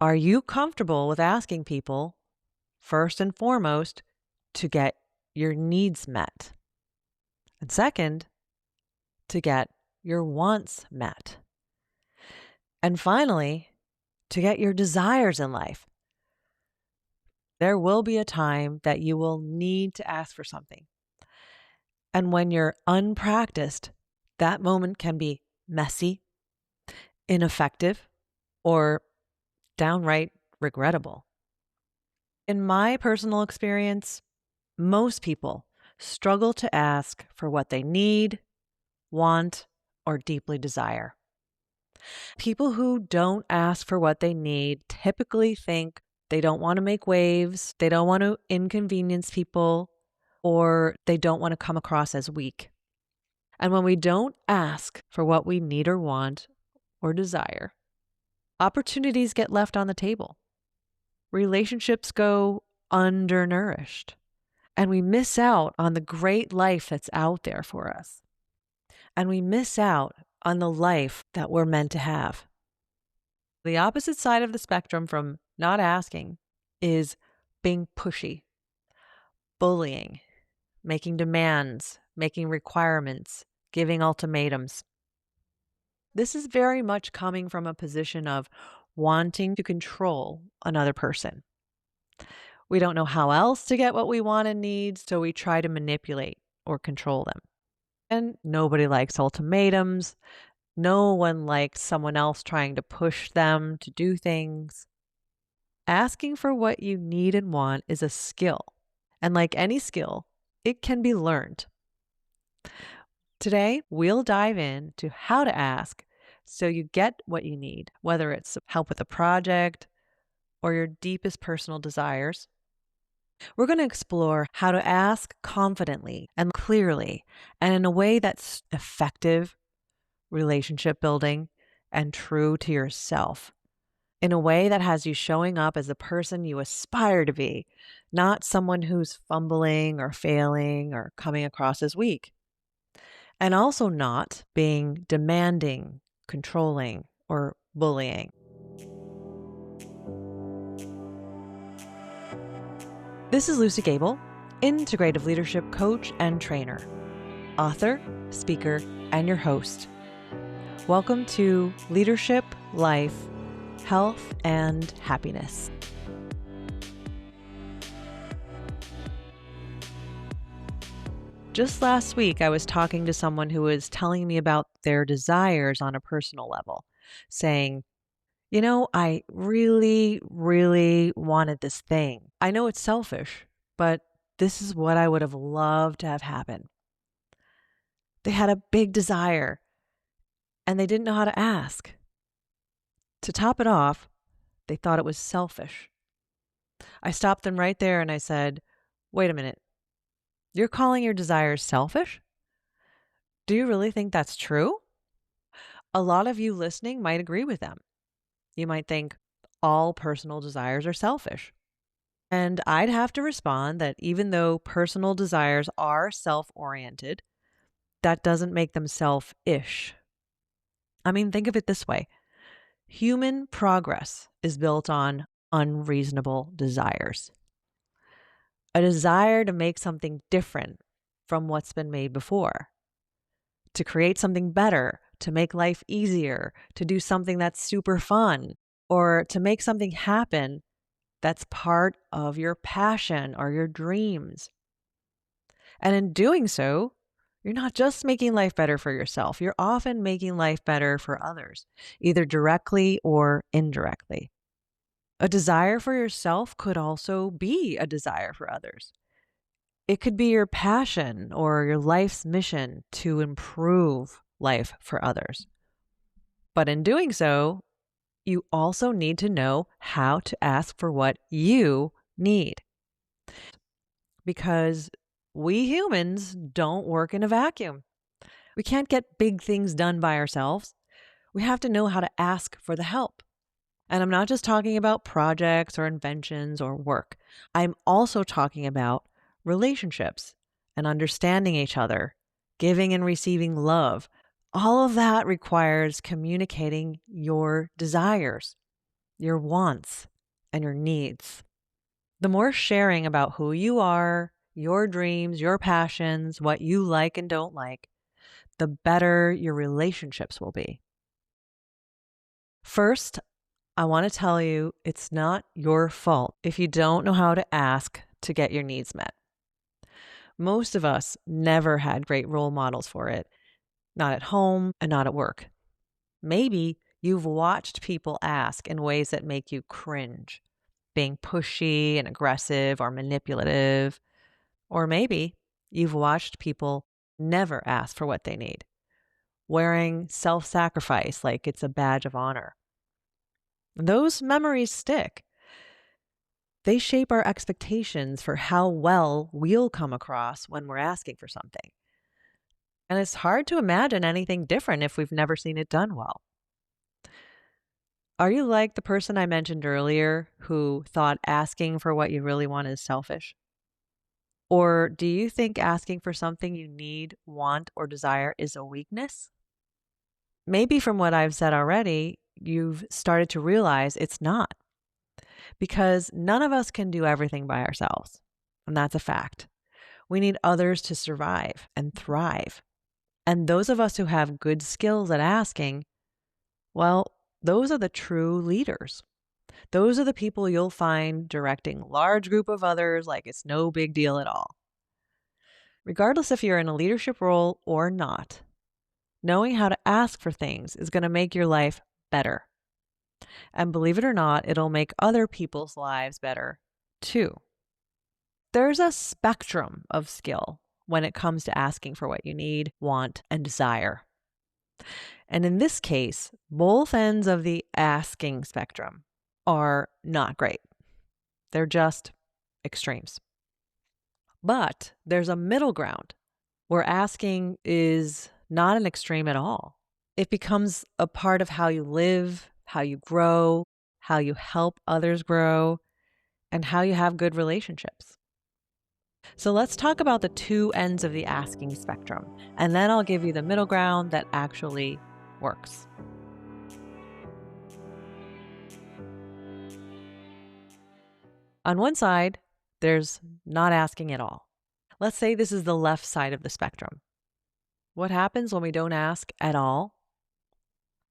Are you comfortable with asking people, first and foremost, to get your needs met? And second, to get your wants met. And finally, to get your desires in life. There will be a time that you will need to ask for something. And when you're unpracticed, that moment can be messy, ineffective, or downright regrettable. In my personal experience, most people struggle to ask for what they need, want, or deeply desire. People who don't ask for what they need typically think they don't want to make waves, they don't want to inconvenience people, or they don't want to come across as weak. And when we don't ask for what we need or want or desire, opportunities get left on the table. Relationships go undernourished, and we miss out on the great life that's out there for us. And we miss out on the life that we're meant to have. The opposite side of the spectrum from not asking is being pushy, bullying, making demands, making requirements, giving ultimatums. This is very much coming from a position of wanting to control another person. We don't know how else to get what we want and need, so we try to manipulate or control them. And nobody likes ultimatums. No one likes someone else trying to push them to do things. Asking for what you need and want is a skill. And like any skill, it can be learned. Today, we'll dive into how to ask so you get what you need, whether it's help with a project or your deepest personal desires. We're going to explore how to ask confidently and clearly and in a way that's effective, relationship building, and true to yourself. In a way that has you showing up as the person you aspire to be, not someone who's fumbling or failing or coming across as weak. And also not being demanding, controlling, or bullying. This is Lucy Gable, integrative leadership coach and trainer, author, speaker, and your host. Welcome to Leadership, Life, Health, and Happiness. Just last week, I was talking to someone who was telling me about their desires on a personal level, saying, I really, really wanted this thing. I know it's selfish, but this is what I would have loved to have happen. They had a big desire, and they didn't know how to ask. To top it off, they thought it was selfish. I stopped them right there and I said, wait a minute. You're calling your desires selfish? Do you really think that's true? A lot of you listening might agree with them. You might think all personal desires are selfish. And I'd have to respond that even though personal desires are self-oriented, that doesn't make them selfish. I mean, think of it this way. Human progress is built on unreasonable desires. A desire to make something different from what's been made before, to create something better, to make life easier, to do something that's super fun, or to make something happen that's part of your passion or your dreams. And in doing so, you're not just making life better for yourself, you're often making life better for others, either directly or indirectly. A desire for yourself could also be a desire for others. It could be your passion or your life's mission to improve life for others. But in doing so, you also need to know how to ask for what you need. Because we humans don't work in a vacuum. We can't get big things done by ourselves. We have to know how to ask for the help. And I'm not just talking about projects or inventions or work. I'm also talking about relationships and understanding each other, giving and receiving love. All of that requires communicating your desires. your wants, and your needs. The more sharing about who you are, your dreams, your passions, what you like and don't like, the better your relationships will be. First, I want to tell you it's not your fault if you don't know how to ask to get your needs met. Most of us never had great role models for it, not at home and not at work. Maybe you've watched people ask in ways that make you cringe, being pushy and aggressive or manipulative. Or maybe you've watched people never ask for what they need, wearing self-sacrifice like it's a badge of honor. Those memories stick. They shape our expectations for how well we'll come across when we're asking for something. And it's hard to imagine anything different if we've never seen it done well. Are you like the person I mentioned earlier who thought asking for what you really want is selfish? Or do you think asking for something you need, want, or desire is a weakness? Maybe from what I've said already, you've started to realize it's not, because none of us can do everything by ourselves. And that's a fact. We need others to survive and thrive. And those of us who have good skills at asking, well, those are the true leaders. Those are the people you'll find directing large group of others like it's no big deal at all. Regardless if you're in a leadership role or not, knowing how to ask for things is going to make your life better. And believe it or not, it'll make other people's lives better too. There's a spectrum of skill when it comes to asking for what you need, want, and desire. And in this case, both ends of the asking spectrum are not great. They're just extremes. But there's a middle ground where asking is not an extreme at all. It becomes a part of how you live, how you grow, how you help others grow, and how you have good relationships. So let's talk about the two ends of the asking spectrum, and then I'll give you the middle ground that actually works. On one side, there's not asking at all. Let's say this is the left side of the spectrum. What happens when we don't ask at all?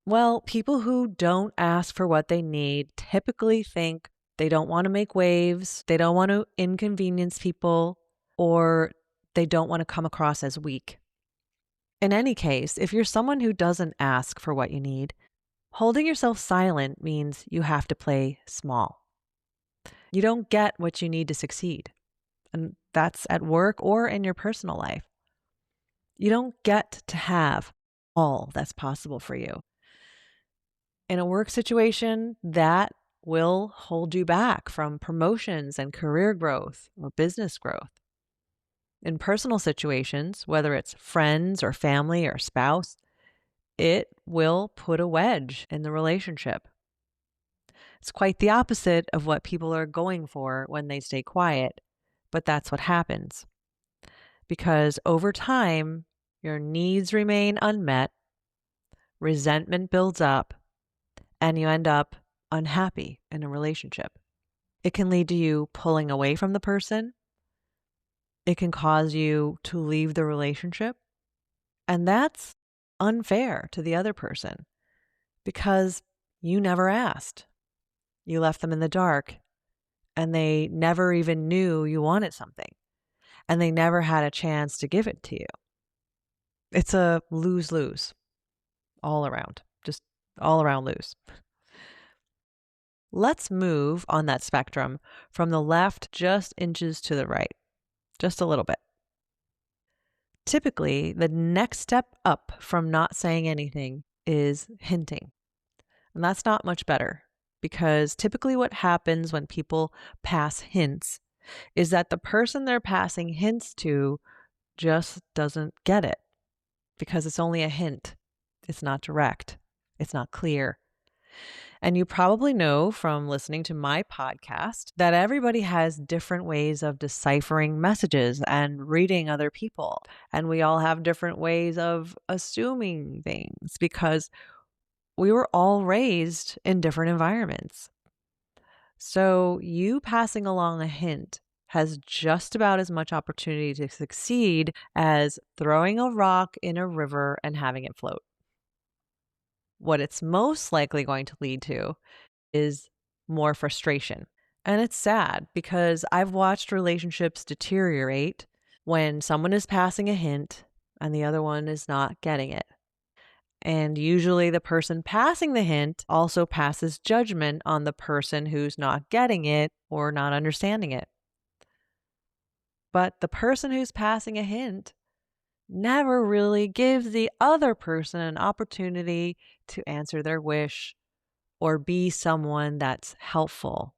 Well, people who don't ask for what they need typically think they don't want to make waves, they don't want to inconvenience people, or they don't want to come across as weak. In any case, if you're someone who doesn't ask for what you need, holding yourself silent means you have to play small. You don't get what you need to succeed, and that's at work or in your personal life. You don't get to have all that's possible for you. In a work situation, that will hold you back from promotions and career growth or business growth. In personal situations, whether it's friends or family or spouse, it will put a wedge in the relationship. It's quite the opposite of what people are going for when they stay quiet, but that's what happens. Because over time, your needs remain unmet, resentment builds up, and you end up unhappy in a relationship. It can lead to you pulling away from the person. It can cause you to leave the relationship. And that's unfair to the other person because you never asked. You left them in the dark and they never even knew you wanted something and they never had a chance to give it to you. It's a lose-lose all around, just all around lose. Let's move on that spectrum from the left just inches to the right, just a little bit. Typically, the next step up from not saying anything is hinting. And that's not much better because typically what happens when people pass hints is that the person they're passing hints to just doesn't get it because it's only a hint. It's not direct. It's not clear. And you probably know from listening to my podcast that everybody has different ways of deciphering messages and reading other people. And we all have different ways of assuming things because we were all raised in different environments. So you passing along a hint has just about as much opportunity to succeed as throwing a rock in a river and having it float. What it's most likely going to lead to is more frustration. And it's sad because I've watched relationships deteriorate when someone is passing a hint and the other one is not getting it. And usually the person passing the hint also passes judgment on the person who's not getting it or not understanding it. But the person who's passing a hint never really gives the other person an opportunity to answer their wish or be someone that's helpful.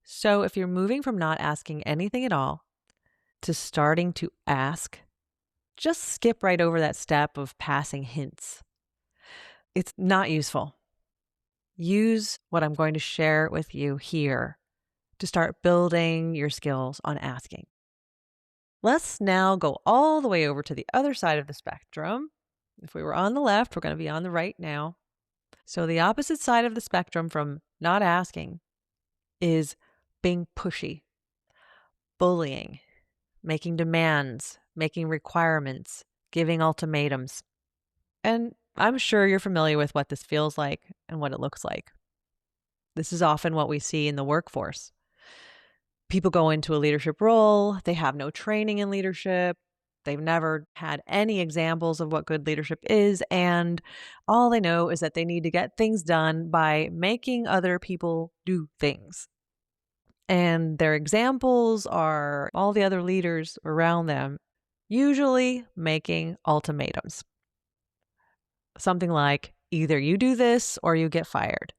So if you're moving from not asking anything at all to starting to ask, just skip right over that step of passing hints. It's not useful. Use what I'm going to share with you here to start building your skills on asking. Let's now go all the way over to the other side of the spectrum. If we were on the left, we're going to be on the right now. So the opposite side of the spectrum from not asking is being pushy, bullying, making demands, making requirements, giving ultimatums. And I'm sure you're familiar with what this feels like and what it looks like. This is often what we see in the workforce. People go into a leadership role, they have no training in leadership, they've never had any examples of what good leadership is, and all they know is that they need to get things done by making other people do things. And their examples are all the other leaders around them, usually making ultimatums. Something like, either you do this or you get fired.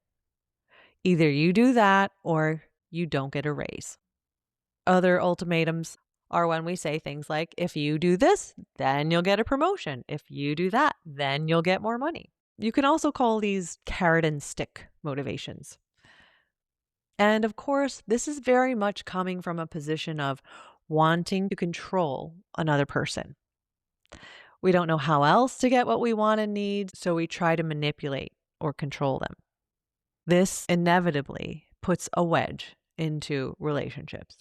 Either you do that or you don't get a raise. Other ultimatums are when we say things like, if you do this, then you'll get a promotion. If you do that, then you'll get more money. You can also call these carrot and stick motivations. And of course, this is very much coming from a position of wanting to control another person. We don't know how else to get what we want and need, so we try to manipulate or control them. This inevitably puts a wedge into relationships.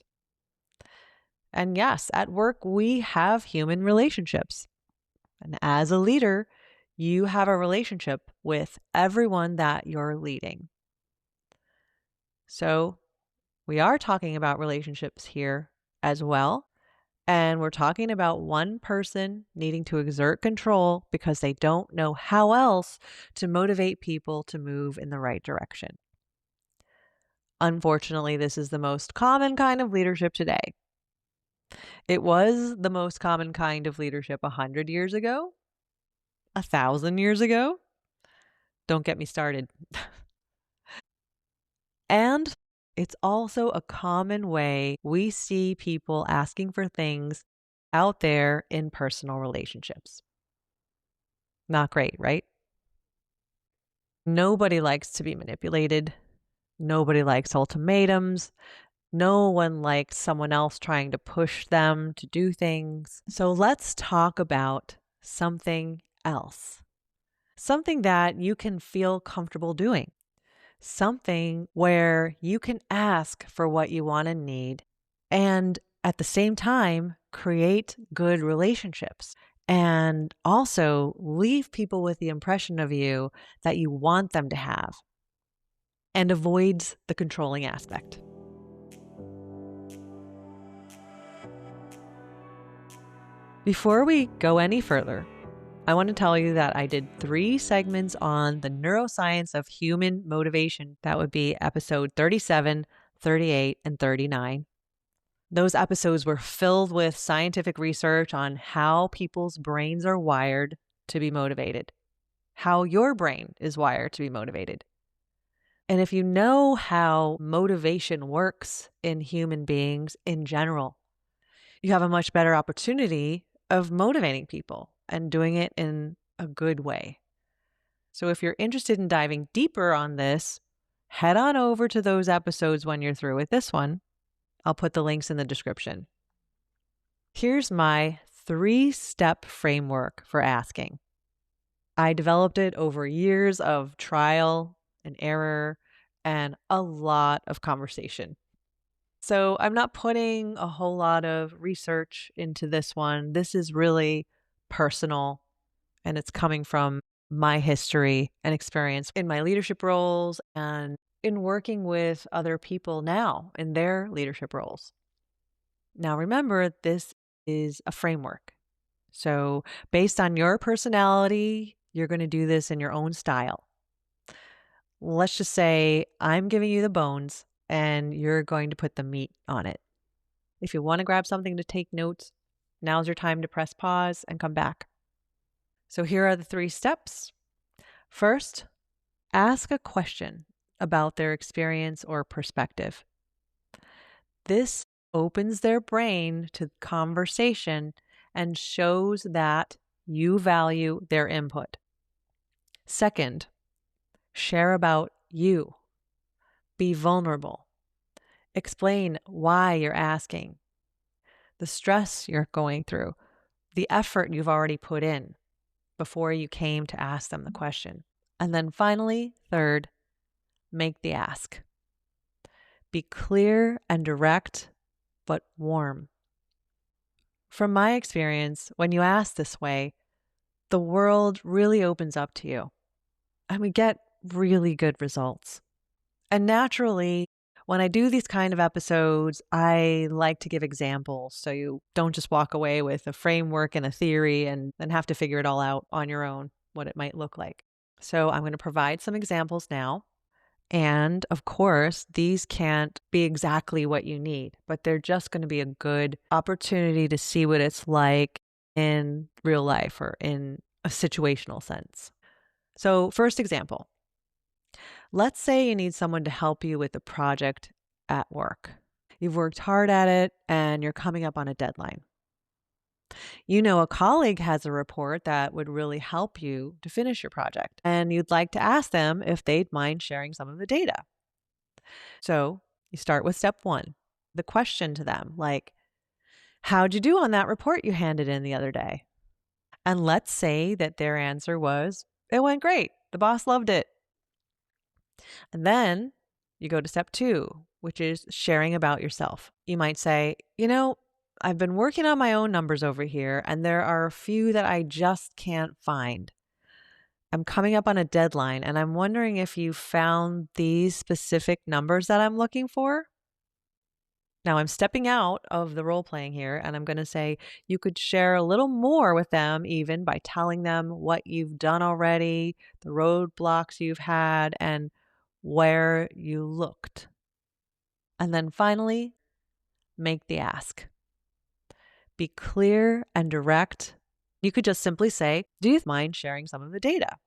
And yes, at work, we have human relationships. And as a leader, you have a relationship with everyone that you're leading. So we are talking about relationships here as well. And we're talking about one person needing to exert control because they don't know how else to motivate people to move in the right direction. Unfortunately, this is the most common kind of leadership today. It was the most common kind of leadership 100 years ago, 1,000 years ago. Don't get me started. And it's also a common way we see people asking for things out there in personal relationships. Not great, right? Nobody likes to be manipulated. Nobody likes ultimatums. No one likes someone else trying to push them to do things. So let's talk about something else. Something that you can feel comfortable doing. Something where you can ask for what you want and need, and at the same time, create good relationships and also leave people with the impression of you that you want them to have and avoids the controlling aspect. Before we go any further, I want to tell you that I did 3 segments on the neuroscience of human motivation. That would be episode 37, 38, and 39. Those episodes were filled with scientific research on how people's brains are wired to be motivated, how your brain is wired to be motivated. And if you know how motivation works in human beings in general, you have a much better opportunity of motivating people and doing it in a good way. So if you're interested in diving deeper on this, head on over to those episodes when you're through with this one. I'll put the links in the description. Here's my 3-step framework for asking. I developed it over years of trial and error and a lot of conversation. So I'm not putting a whole lot of research into this one. This is really personal and it's coming from my history and experience in my leadership roles and in working with other people now in their leadership roles. Now, remember, this is a framework. So, based on your personality, you're going to do this in your own style. Let's just say I'm giving you the bones and you're going to put the meat on it. If you want to grab something to take notes, now's your time to press pause and come back. So, here are the 3 steps. First, ask a question about their experience or perspective. This opens their brain to conversation and shows that you value their input. Second, share about you. Be vulnerable. Explain why you're asking, the stress you're going through, the effort you've already put in before you came to ask them the question. And then finally, third, make the ask. Be clear and direct, but warm. From my experience, when you ask this way, the world really opens up to you and we get really good results. And naturally, when I do these kind of episodes, I like to give examples so you don't just walk away with a framework and a theory and then have to figure it all out on your own, what it might look like. So I'm going to provide some examples now. And of course, these can't be exactly what you need, but they're just going to be a good opportunity to see what it's like in real life or in a situational sense. So, first example, let's say you need someone to help you with a project at work. You've worked hard at it and you're coming up on a deadline. You know, a colleague has a report that would really help you to finish your project, and you'd like to ask them if they'd mind sharing some of the data. So you start with step 1, the question to them, like, how'd you do on that report you handed in the other day? And let's say that their answer was, it went great. The boss loved it. And then you go to step 2, which is sharing about yourself. You might say, I've been working on my own numbers over here, and there are a few that I just can't find. I'm coming up on a deadline, and I'm wondering if you found these specific numbers that I'm looking for. Now I'm stepping out of the role playing here, and I'm going to say you could share a little more with them, even by telling them what you've done already, the roadblocks you've had, and where you looked. And then finally, make the ask. Be clear and direct. You could just simply say, do you mind sharing some of the data?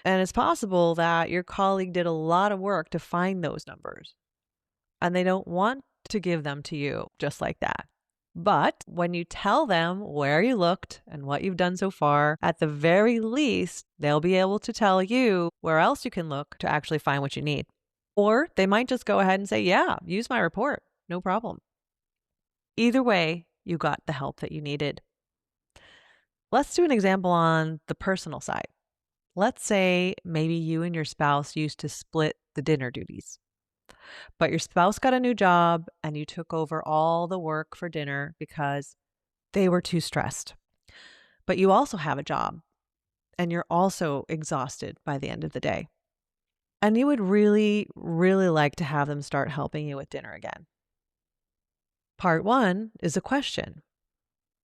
And it's possible that your colleague did a lot of work to find those numbers, and they don't want to give them to you just like that. But when you tell them where you looked and what you've done so far, at the very least, they'll be able to tell you where else you can look to actually find what you need. Or they might just go ahead and say, yeah, use my report. No problem. Either way, you got the help that you needed. Let's do an example on the personal side. Let's say maybe you and your spouse used to split the dinner duties. But your spouse got a new job and you took over all the work for dinner because they were too stressed. But you also have a job and you're also exhausted by the end of the day. And you would really, really like to have them start helping you with dinner again. Part 1 is a question.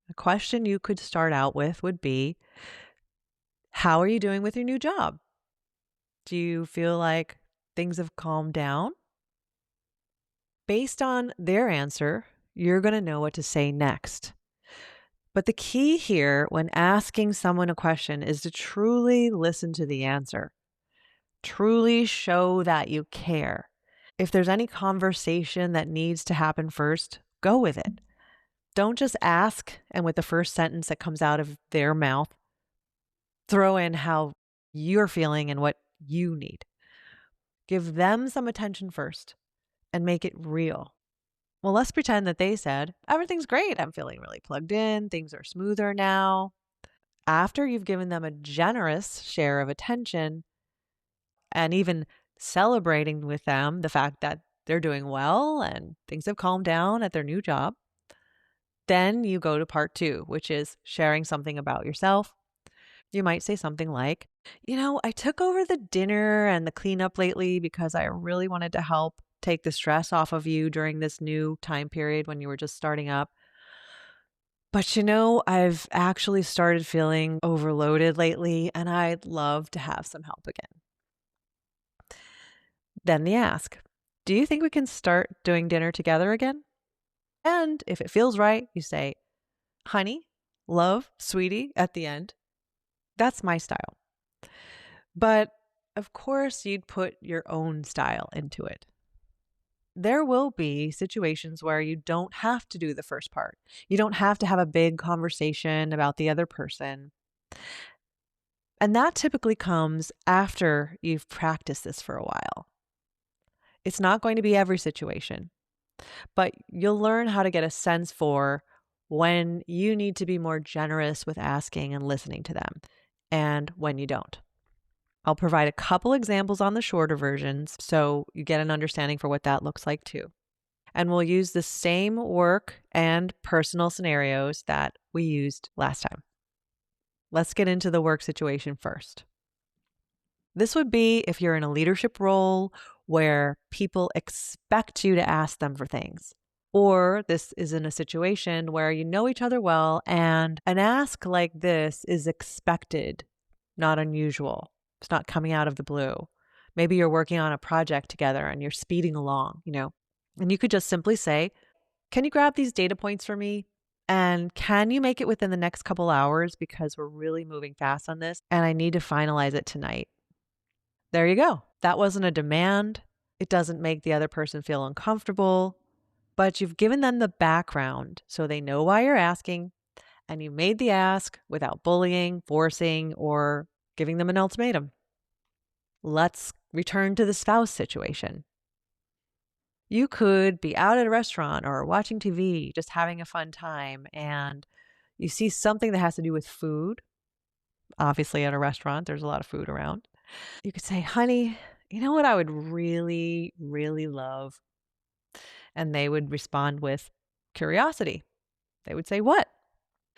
A question you could start out with would be, how are you doing with your new job? Do you feel like things have calmed down? Based on their answer, you're going to know what to say next. But the key here when asking someone a question is to truly listen to the answer. Truly show that you care. If there's any conversation that needs to happen first, go with it. Don't just ask and with the first sentence that comes out of their mouth, throw in how you're feeling and what you need. Give them some attention first and make it real. Well, let's pretend that they said, everything's great. I'm feeling really plugged in. Things are smoother now. After you've given them a generous share of attention and even celebrating with them the fact that they're doing well and things have calmed down at their new job. Then you go to part two, which is sharing something about yourself. You might say something like, I took over the dinner and the cleanup lately because I really wanted to help take the stress off of you during this new time period when you were just starting up. But I've actually started feeling overloaded lately and I'd love to have some help again. Then the ask, do you think we can start doing dinner together again? And if it feels right, you say, honey, love, sweetie at the end. That's my style. But of course, you'd put your own style into it. There will be situations where you don't have to do the first part. You don't have to have a big conversation about the other person. And that typically comes after you've practiced this for a while. It's not going to be every situation, but you'll learn how to get a sense for when you need to be more generous with asking and listening to them and when you don't. I'll provide a couple examples on the shorter versions so you get an understanding for what that looks like too. And we'll use the same work and personal scenarios that we used last time. Let's get into the work situation first. This would be if you're in a leadership role where people expect you to ask them for things. Or this is in a situation where you know each other well and an ask like this is expected, not unusual. It's not coming out of the blue. Maybe you're working on a project together and you're speeding along, and you could just simply say, can you grab these data points for me? And can you make it within the next couple hours because we're really moving fast on this and I need to finalize it tonight. There you go. That wasn't a demand. It doesn't make the other person feel uncomfortable, but you've given them the background so they know why you're asking and you made the ask without bullying, forcing, or giving them an ultimatum. Let's return to the spouse situation. You could be out at a restaurant or watching TV, just having a fun time, and you see something that has to do with food. Obviously, at a restaurant, there's a lot of food around. You could say, honey, you know what I would really, really love? And they would respond with curiosity. They would say, what?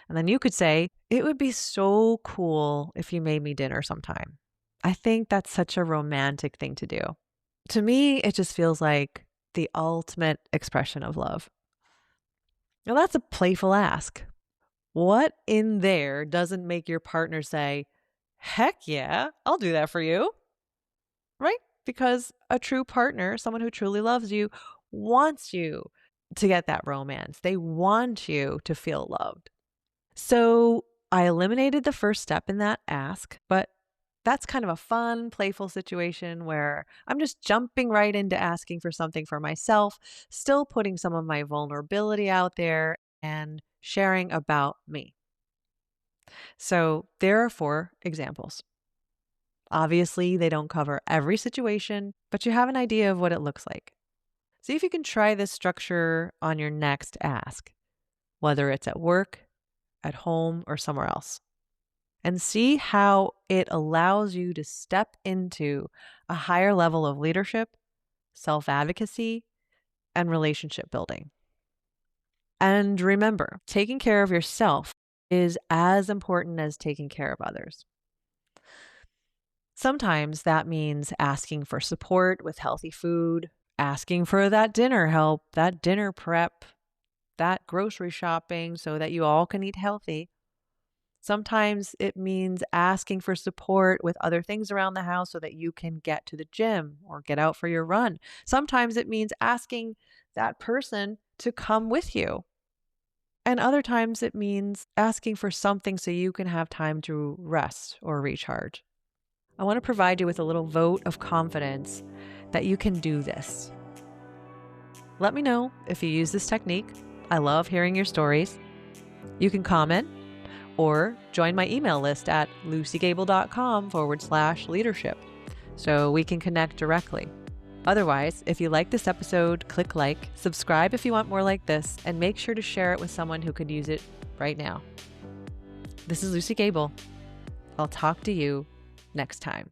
And then you could say, it would be so cool if you made me dinner sometime. I think that's such a romantic thing to do. To me, it just feels like the ultimate expression of love. Now, that's a playful ask. What in there doesn't make your partner say, heck yeah, I'll do that for you? Right? Because a true partner, someone who truly loves you, wants you to get that romance. They want you to feel loved. So I eliminated the first step in that ask, but that's kind of a fun, playful situation where I'm just jumping right into asking for something for myself, still putting some of my vulnerability out there and sharing about me. So there are 4 examples. Obviously, they don't cover every situation, but you have an idea of what it looks like. See if you can try this structure on your next ask, whether it's at work, at home, or somewhere else. And see how it allows you to step into a higher level of leadership, self-advocacy, and relationship building. And remember, taking care of yourself is as important as taking care of others. Sometimes that means asking for support with healthy food, asking for that dinner help, that dinner prep, that grocery shopping so that you all can eat healthy. Sometimes it means asking for support with other things around the house so that you can get to the gym or get out for your run. Sometimes it means asking that person to come with you. And other times it means asking for something so you can have time to rest or recharge. I want to provide you with a little vote of confidence that you can do this. Let me know if you use this technique. I love hearing your stories. You can comment or join my email list at lucygable.com/leadership so we can connect directly. Otherwise, if you like this episode, click like, subscribe if you want more like this, and make sure to share it with someone who could use it right now. This is Lucy Gable. I'll talk to you next time.